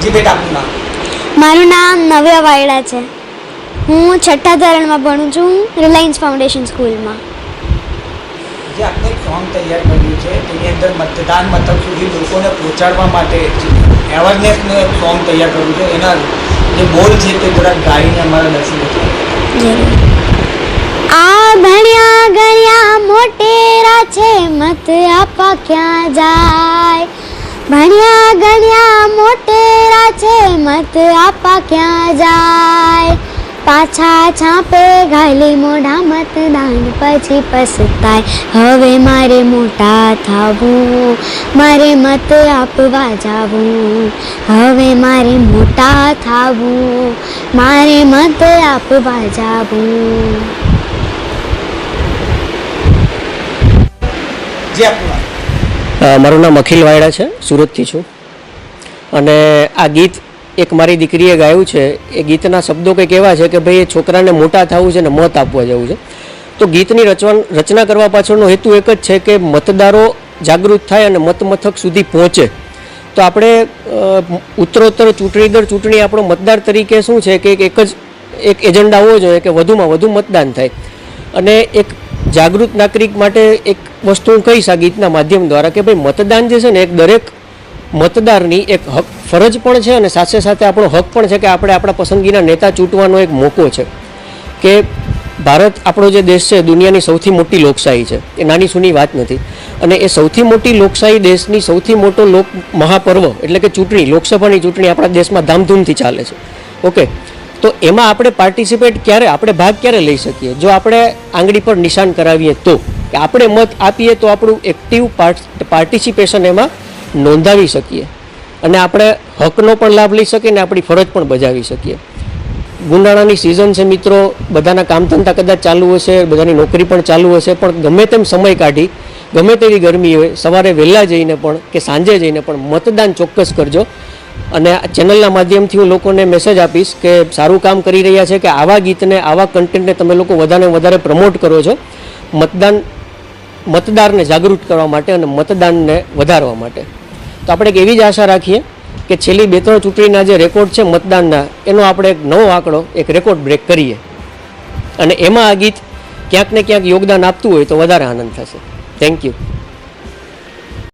જી બેટા આપનું નામ? મારું નામ નવ્યા વાયડા છે. હું 6ઠ્ઠા ધોરણમાં ભણું છું રિલાયન્સ ફાઉન્ડેશન સ્કૂલમાં. જે આપણે એક સોંગ તૈયાર કર્યું છે તેની અંદર મતદાન મથક સુધી લોકોને પહોંચાડવા માટે અવેરનેસનું એક સોંગ તૈયાર કર્યું છે. એના જે બોલ છે તે થોડા ગાઈને અમારા દર્શકો છે. આ ભણ્યા ગણ્યા મોટેરા છે મત આપવા ક્યાં જાય. ભણ્યા ગણ્યા મોટેરા છે મત આપવા ક્યાં જાય. પાછા છાપે ઘાયલી મોઢા મતદાન પછી પસ્તાય. હવે મારે મોટા થવું, મારે મત આપવા જાવું. હવે મારે મોટા થવું, મારે મત આપવા જાવું. જી આપનું નામ? મારું નામ અખિલ વાયડા છે, સુરતથી છું. અને આ ગીત એક મારી દીકરીએ ગાયું છે. એ ગીતના શબ્દો કંઈક એવા છે કે ભાઈ એ છોકરાને મોટા થવું છે ને મત આપવા જવું છે. તો ગીતની રચના કરવા પાછળનો હેતુ એક જ છે કે મતદારો જાગૃત થાય અને મતમથક સુધી પહોંચે. તો આપણે ઉત્તરોત્તર ચૂંટણી દર ચૂંટણી આપણો મતદાર તરીકે શું છે કે એક એજન્ડા હોવો જોઈએ કે વધુમાં વધુ મતદાન થાય. અને એક જાગૃત નાગરિક માટે એક વસ્તુ હું કહીશ આ ગીતના માધ્યમ દ્વારા કે ભાઈ મતદાન જે છે ને એક દરેક મતદારની એક હક ફરજ પણ છે અને સાથે સાથે આપણો હક પણ છે કે આપણે આપણા પસંદગીના નેતા ચૂંટવાનો એક મોકો છે. કે ભારત આપણો જે દેશ છે દુનિયાની સૌથી મોટી લોકશાહી છે, એ નાની સૂની વાત નથી. અને એ સૌથી મોટી લોકશાહી દેશની સૌથી મોટો લોક મહાપર્વ એટલે કે ચૂંટણી, લોકસભાની ચૂંટણી આપણા દેશમાં ધામધૂમથી ચાલે છે. ઓકે, તો એમાં આપણે પાર્ટિસિપેટ ક્યારે, આપણે ભાગ ક્યારે લઈ શકીએ? જો આપણે આંગળી પર નિશાન કરાવીએ તો, કે આપણે મત આપીએ તો આપણું એક્ટિવ પાર્ટિસિપેશન એમાં નોંધાવી શકીએ અને આપણે હકનો પણ લાભ લઈ શકીએ ને આપણી ફરજ પણ બજાવી શકીએ. ગુંડાણાની સિઝન છે મિત્રો, બધાના કામ ધંધા કદાચ ચાલુ હશે, બધાની નોકરી પણ ચાલુ હશે, પણ ગમે તેમ સમય કાઢી, ગમે તેવી ગરમી હોય, સવારે વહેલા જઈને પણ કે સાંજે જઈને પણ મતદાન ચોક્કસ કરજો. અને આ ચેનલના માધ્યમથી હું લોકોને મેસેજ આપીશ કે સારું કામ કરી રહ્યા છે કે આવા ગીતને, આવા કન્ટેન્ટને તમે લોકો વધારે પ્રમોટ કરો છો મતદારને જાગૃત કરવા માટે અને મતદાનને વધારવા માટે. તો આપણે એક એવી જ આશા રાખીએ કે છેલ્લી 2-3 ચૂંટણીના જે રેકોર્ડ છે મતદાનના, એનો આપણે એક નવો આંકડો, એક રેકોર્ડ બ્રેક કરીએ અને એમાં આ ગીત ક્યાંક ને ક્યાંક યોગદાન આપતું હોય તો વધારે આનંદ થશે. Thank you.